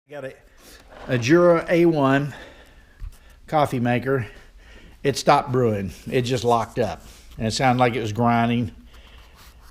Got a Jura A1 coffee maker. It stopped brewing. It just locked up. And it sounded like it was grinding.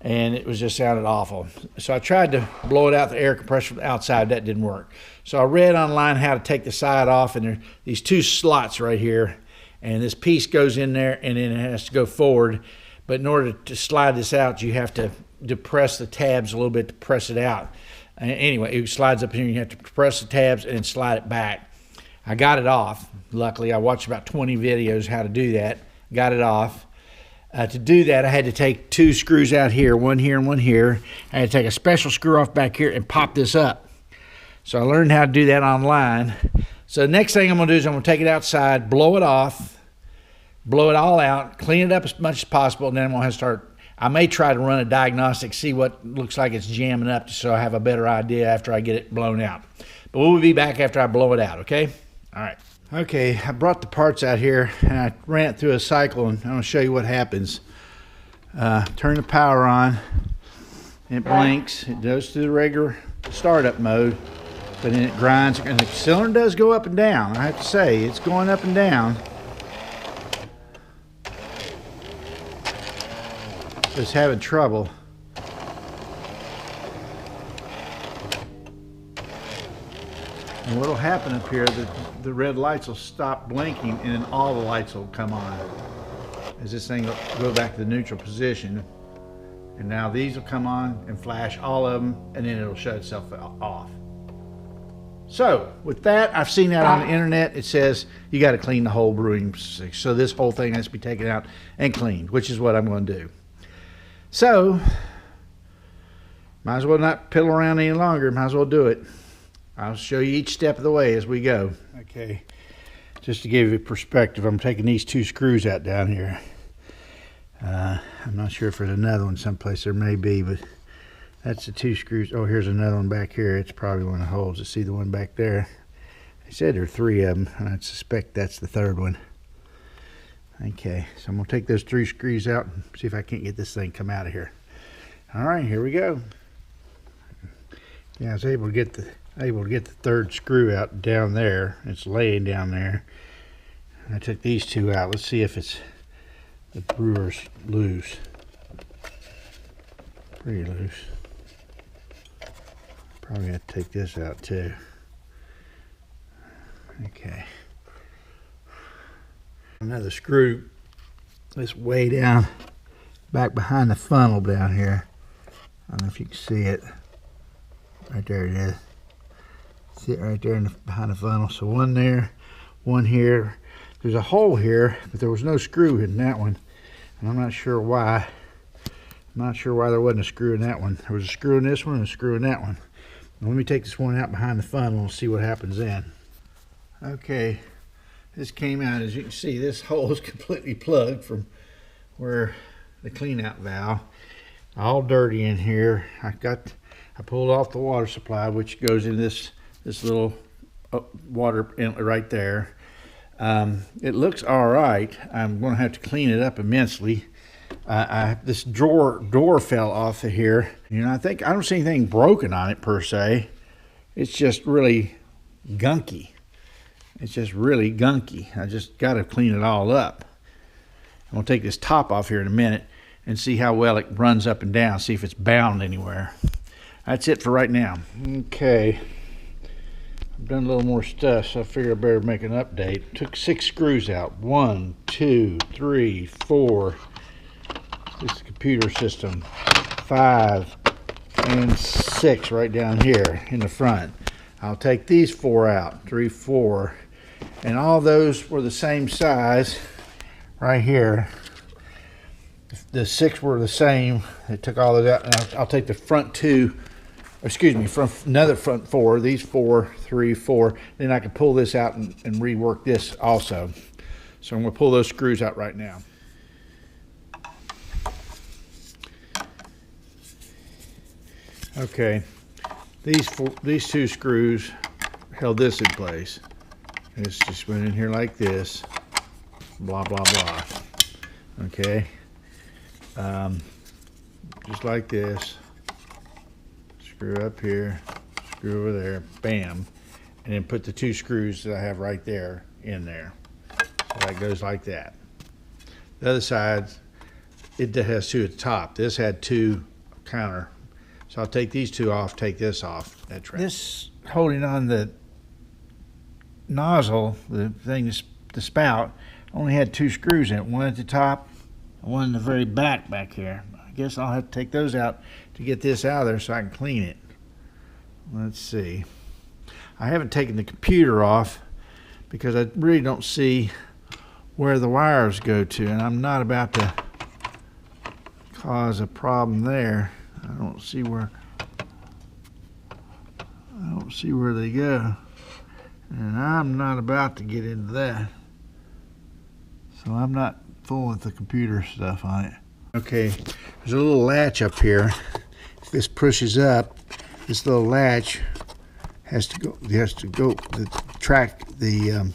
And it was just sounded awful. So I tried to blow it out the air compressor from the outside. That didn't work. So I read online how to take the side off. And there are these two slots right here. And this piece goes in there and then it has to go forward. But in order to slide this out, you have to depress the tabs a little bit to press it out. Anyway, it slides up here and you have to press the tabs and slide it back. I got it off. Luckily, I watched about 20 videos how to do that. Got it off. To do that, I had to take two screws out here, one here and one here. I had to take a special screw off back here and pop this up. So I learned how to do that online. So the next thing I'm going to do is I'm going to take it outside, blow it off, blow it all out, clean it up as much as possible, and then I'm going to have to start. I may try to run a diagnostic, see what looks like it's jamming up so I have a better idea after I get it blown out. But we'll be back after I blow it out, okay? All right. Okay, I brought the parts out here and I ran it through a cycle and I'm going to show you what happens. Turn the power on. It blinks. It goes through the regular startup mode, but then it grinds. And the cylinder does go up and down. I have to say, it's going up and down. Just having trouble. And what'll happen up here, the red lights will stop blinking and then all the lights will come on as this thing will go back to the neutral position. And now these will come on and flash, all of them, and then it'll shut itself off. So with that, I've seen that on the internet. It says you got to clean the whole brewing. So this whole thing has to be taken out and cleaned, which is what I'm going to do. So, might as well not piddle around any longer. Might as well do it. I'll show you each step of the way as we go. Okay, just to give you perspective, I'm taking these two screws out down here. I'm not sure if there's another one someplace. There may be, but that's the two screws. Oh, here's another one back here. It's probably one that holds it. See the one back there? They said there are three of them, and I suspect that's the third one. Okay, so I'm going to take those three screws out and see if I can't get this thing come out of here. All right, here we go. Yeah, I was able to get the third screw out down there. It's laying down there. I took these two out. Let's see if it's the brewer's loose. Pretty loose. Probably have to take this out too. Okay. Another screw this way down back behind the funnel down here. I don't know if you can see it. Right there it is. See it right there behind the funnel. So one there, one here. There's a hole here, but there was no screw in that one. And I'm not sure why. I'm not sure why there wasn't a screw in that one. There was a screw in this one and a screw in that one. Now let me take this one out behind the funnel and see what happens then. Okay. This came out, as you can see, this hole is completely plugged from where the clean out valve. All dirty in here. I pulled off the water supply, which goes in this little water inlet right there. It looks all right. I'm going to have to clean it up immensely. This door fell off of here. You know, I don't see anything broken on it per se. It's just really gunky. It's just really gunky. I just got to clean it all up. I'm going to take this top off here in a minute and see how well it runs up and down, see if it's bound anywhere. That's it for right now. Okay. I've done a little more stuff, so I figured I better make an update. Took 6 screws out. 1, 2, 3, 4. This is the computer system. 5 and 6 right down here in the front. I'll take these 4 out. 3, 4. And all those were the same size right here. The 6 were the same. They took all of that. And I'll take the front 2, excuse me, from another front 4. These 4, 3, 4. Then I can pull this out and rework this also. So I'm going to pull those screws out right now. Okay. These 2 screws held this in place. This just went in here like this. Blah, blah, blah. Okay. Just like this. Screw up here. Screw over there. Bam. and then put the 2 screws that I have right there in there. So that goes like that. The other side, it has 2 at the top. This had 2 counter. So I'll take these 2 off, take this off. This holding on the nozzle, the thing, the spout, only had 2 screws in it. One at the top and one in the very back here. I guess I'll have to take those out to get this out of there so I can clean it. Let's see. I haven't taken the computer off because I really don't see where the wires go to, and I'm not about to cause a problem there. I don't see where they go, and I'm not about to get into that, so I'm not fooling with the computer stuff on it. Okay, there's a little latch up here. If this pushes up, this little latch has to go. The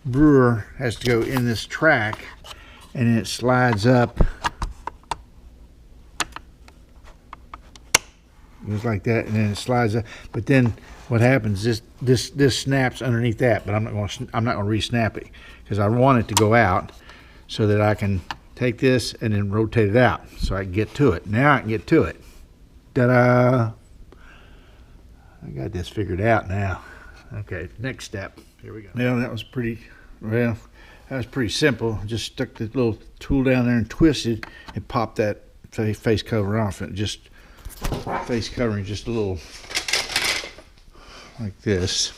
brewer has to go in this track, and then it slides up. Just like that, and then it slides up. But then what happens is this snaps underneath that. But I'm not going to re-snap it because I want it to go out so that I can take this and then rotate it out so I can get to it. Now I can get to it. Ta-da! I got this figured out now. Okay, next step. Here we go. Yeah, that was pretty simple. Just stuck the little tool down there and twisted and popped that face cover off. And just face covering just a little like this.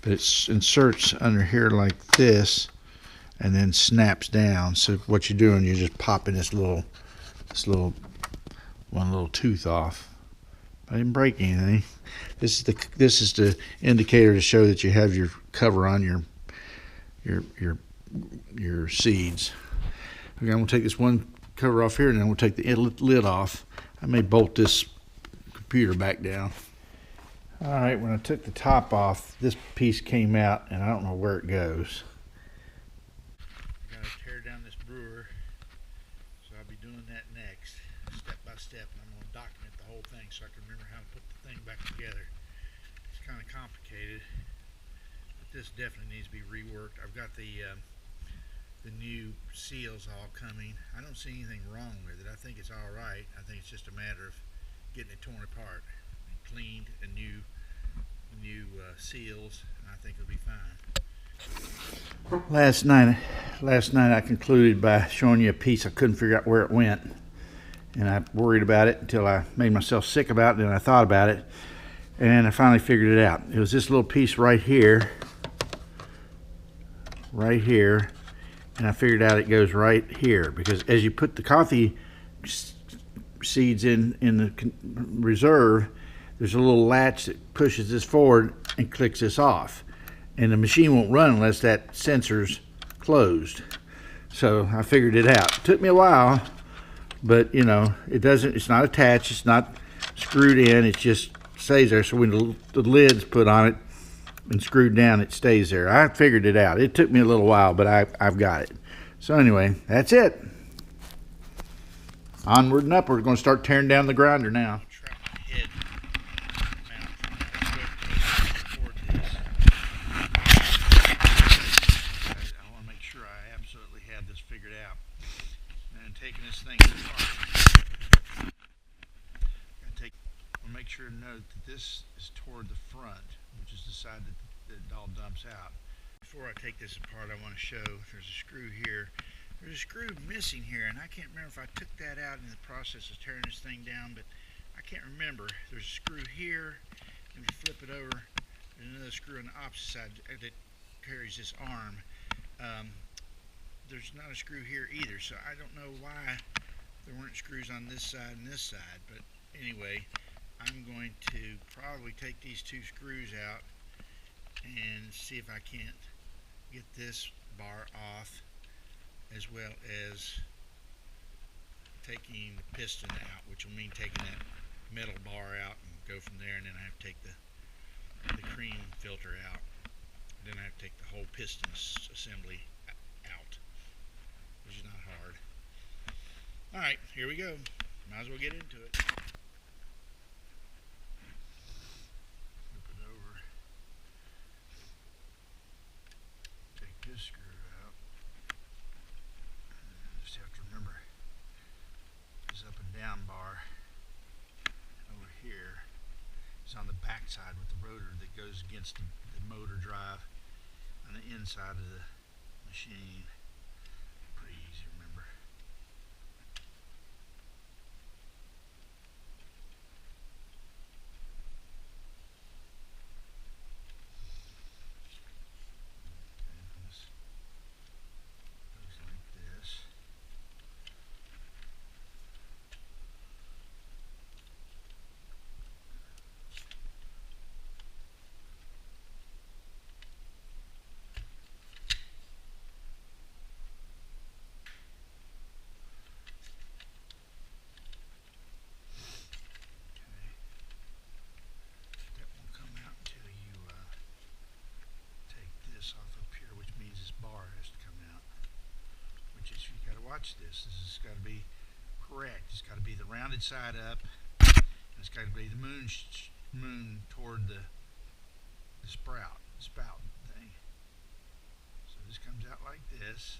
But it inserts under here like this and then snaps down. So what you're doing, you're just popping this little tooth off. I didn't break anything. This is the indicator to show that you have your cover on your seeds. Okay, I'm gonna take this one cover off here, and then we'll take the lid off. I may bolt this computer back down. All right, when I took the top off, this piece came out, and I don't know where it goes. I gotta tear down this brewer, so I'll be doing that next, step by step, and I'm gonna document the whole thing so I can remember how to put the thing back together. It's kind of complicated, but this definitely needs to be reworked. I've got the new seals all coming. I don't see anything wrong with it. I think it's all right. I think it's just a matter of getting it torn apart and cleaned and new seals, and I think it'll be fine. Last night I concluded by showing you a piece I couldn't figure out where it went, and I worried about it until I made myself sick about it, and I thought about it, and I finally figured it out. It was this little piece right here, and I figured out it goes right here, because as you put the coffee seeds in the reserve, there's a little latch that pushes this forward and clicks this off, and the machine won't run unless that sensor's closed. So I figured it out. It took me a while, but you know, it's not attached, it's not screwed in, it just stays there. So when the lid's put on it and screwed down, it stays there. I figured it out. It took me a little while, but I've got it. So anyway, that's it. Onward and upward. We're going to start tearing down the grinder now. Try my head mount toward this. I want to make sure I absolutely have this figured out. And taking this thing apart, I'll make sure to note that this is toward the front, which is the side that it all dumps out. Before I take this apart, I want to show there's a screw here. There's a screw missing here, and I can't remember if I took that out in the process of tearing this thing down, but I can't remember. There's a screw here, and if you flip it over, there's another screw on the opposite side that carries this arm. There's not a screw here either, so I don't know why there weren't screws on this side and this side, but anyway, I'm going to probably take these 2 screws out and see if I can't get this bar off, as well as taking the piston out, which will mean taking that metal bar out and go from there, and then I have to take the cream filter out. Then I have to take the whole piston assembly out, which is not hard. Alright, here we go. Might as well get into it. side with the rotor that goes against the motor drive on the inside of the machine. Pretty easy to remember. And this goes like this. Watch this. This has got to be correct. It's got to be the rounded side up. And it's got to be the moon toward the spout thing. So this comes out like this.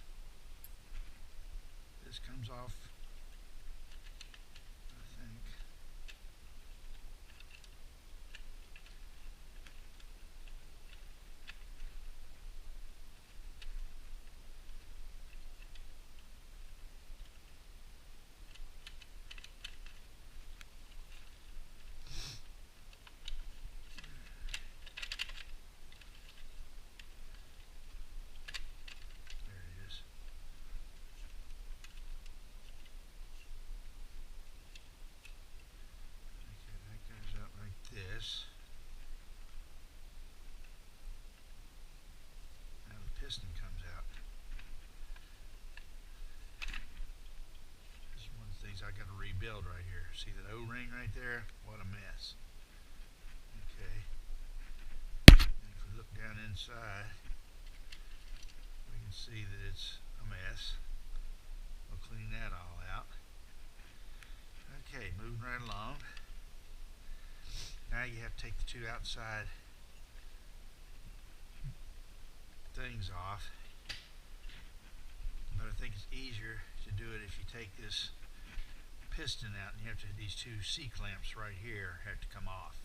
This comes off, I think. Now the piston comes out. This is one of the things I got to rebuild right here. See that O-ring right there? What a mess. Okay. And if we look down inside, we can see that it's a mess. We'll clean that all out. Okay, moving right along. Now you have to take the two outside things off, but I think it's easier to do it if you take this piston out, and you have to, these two C-clamps right here have to come off.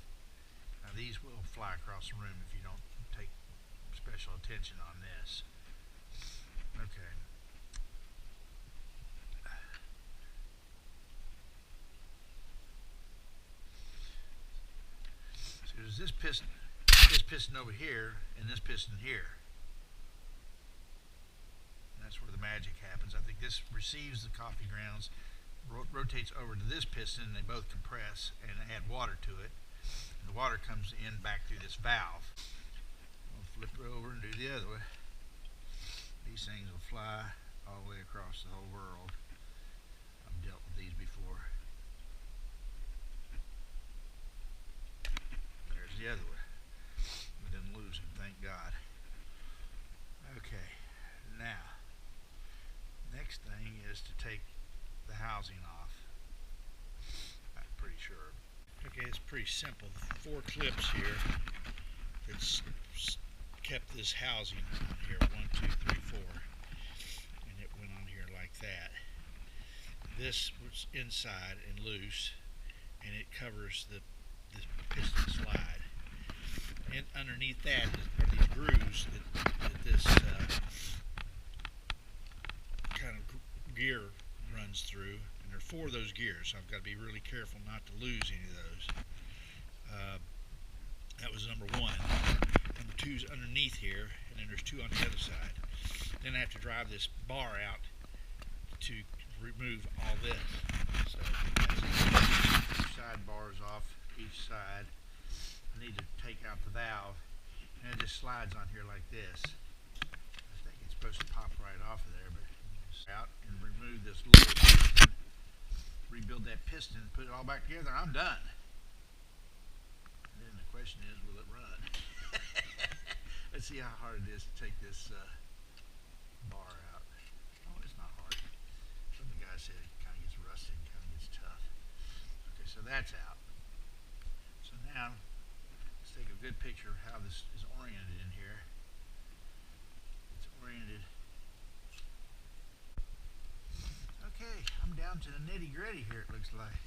Now these will fly across the room if you don't take special attention on this. Okay. So there's this piston over here, and this piston here. That's where the magic happens. I think this receives the coffee grounds, rotates over to this piston, and they both compress and add water to it. And the water comes in back through this valve. We'll flip it over and do the other way. These things will fly all the way across the whole world. I've dealt with these before. There's the other way. We didn't lose him, thank God. Okay, now next thing is to take the housing off. I'm pretty sure. Okay, it's pretty simple. The 4 clips here that's kept this housing on here, 1, 2, 3, 4, and it went on here like that. This was inside and loose, and it covers the piston slide. And underneath that are these grooves that this kind of gear runs through, and there are 4 of those gears, so I've got to be really careful not to lose any of those. That was number 1. Number 2's underneath here, and then there's 2 on the other side. Then I have to drive this bar out to remove all this. So that's 2 side bars off each side. I need to take out the valve, and it just slides on here like this. I think it's supposed to pop right off of there, but just out and remove this little piston, rebuild that piston, put it all back together. I'm done. And then the question is, will it run? Let's see how hard it is to take this bar out. Oh, it's not hard. Some of the guys said it kind of gets rusty and kind of gets tough. Okay, so that's out. So now let's take a good picture of how this is oriented in here. It's oriented. Okay, I'm down to the nitty-gritty here, it looks like.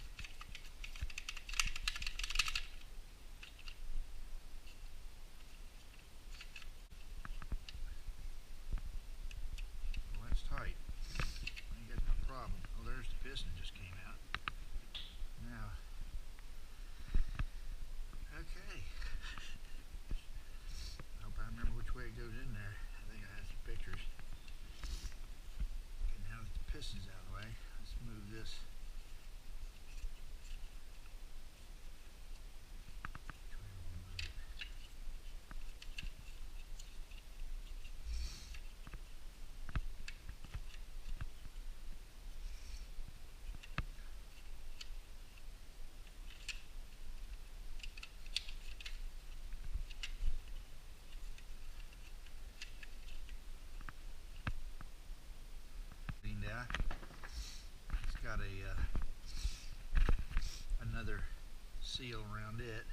another seal around it.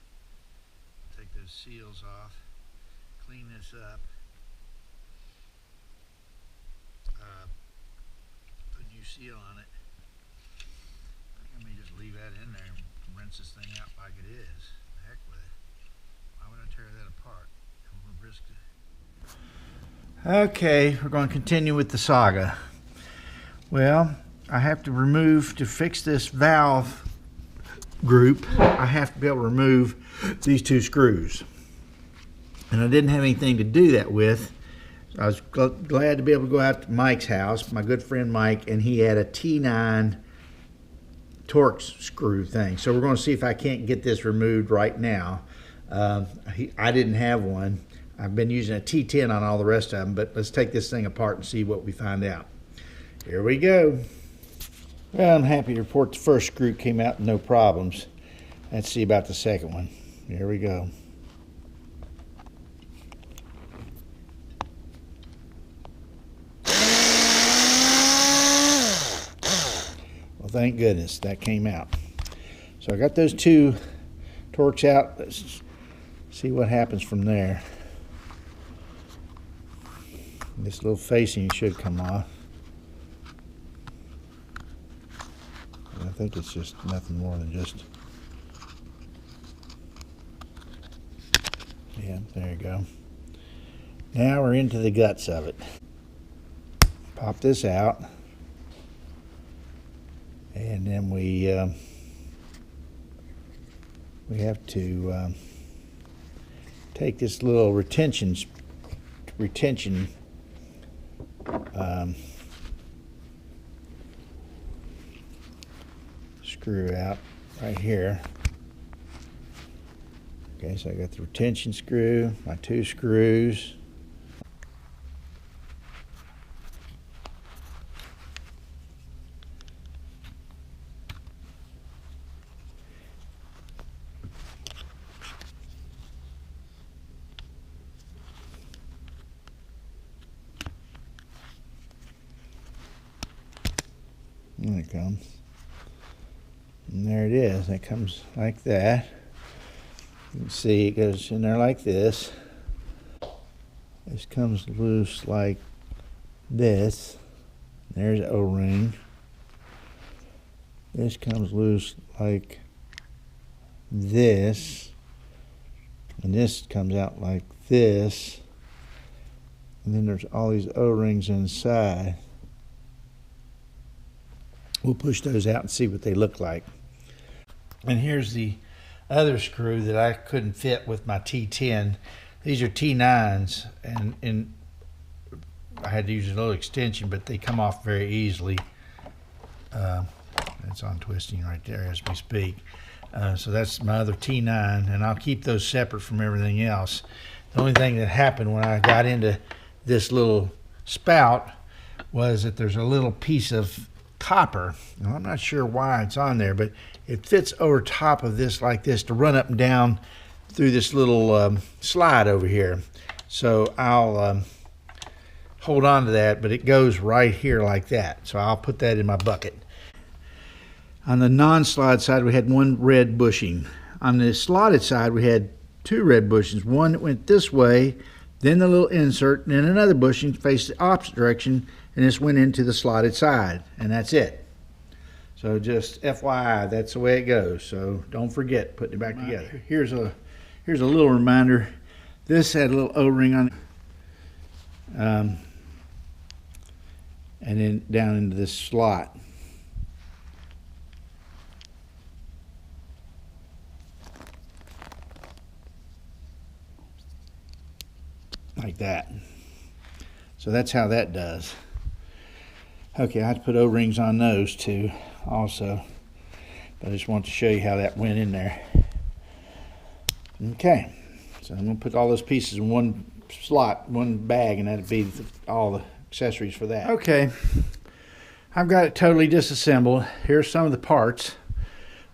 Take those seals off, clean this up, put a new seal on it. Let me just leave that in there and rinse this thing out like it is. The heck with it. Why would I tear that apart? I'm gonna risk it. Okay, we're going to continue with the saga. Well, I have to fix this valve group, I have to be able to remove these two screws. And I didn't have anything to do that with. I was glad to be able to go out to Mike's house, my good friend Mike, and he had a T9 Torx screw thing. So we're going to see if I can't get this removed right now. I didn't have one. I've been using a T10 on all the rest of them, but let's take this thing apart and see what we find out. Here we go. Well, I'm happy to report the first screw came out no problems. Let's see about the second one. Here we go. Well, thank goodness that came out. So I got those two Torx out. Let's see what happens from there. This little facing should come off. I think it's just nothing more than just, yeah, there you go. Now we're into the guts of it. Pop this out, and then we have to take this little retention screw out right here. Okay, so I got the retention screw, my two screws. There it comes. And there it is. It comes like that. You can see it goes in there like this. This comes loose like this. There's the O-ring. This comes loose like this. And this comes out like this. And then there's all these O-rings inside. We'll push those out and see what they look like. And here's the other screw that I couldn't fit with my T10. These are T9s, and I had to use a little extension, but they come off very easily. It's on twisting right there as we speak. So that's my other T9, and I'll keep those separate from everything else. The only thing that happened when I got into this little spout was that there's a little piece of copper. Now, I'm not sure why it's on there, but it fits over top of this like this to run up and down through this little slide over here. So I'll hold on to that, but it goes right here like that. So I'll put that in my bucket. On the non-slide side, we had one red bushing. On the slotted side, we had two red bushings. One that went this way, then the little insert, and then another bushing faced the opposite direction, and this went into the slotted side, and that's it. So just FYI, that's the way it goes. So don't forget putting it back together. Here's a little reminder. This had a little O-ring on it, and then down into this slot. Like that. So that's how that does. Okay, I had to put O-rings on those too also, but I just want to show you how that went in there. Okay, so I'm going to put all those pieces in one slot, one bag, and that'd be all the accessories for that. Okay, I've got it totally disassembled. Here's some of the parts.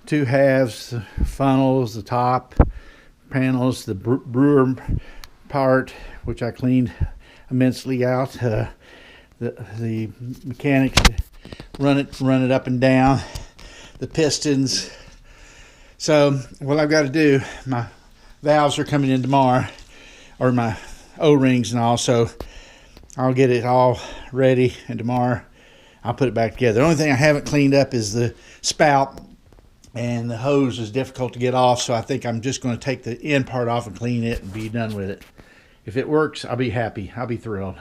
Two halves, the funnels, the top panels, the brewer part, which I cleaned immensely out. The mechanics run it up and down. The pistons, So what I've got to do, my valves are coming in tomorrow, or my O-rings and all, so I'll get it all ready, and tomorrow I'll put it back together. The only thing I haven't cleaned up is the spout, and the hose is difficult to get off, so I think I'm just going to take the end part off and clean it and be done with it. If it works, I'll be happy. I'll be thrilled.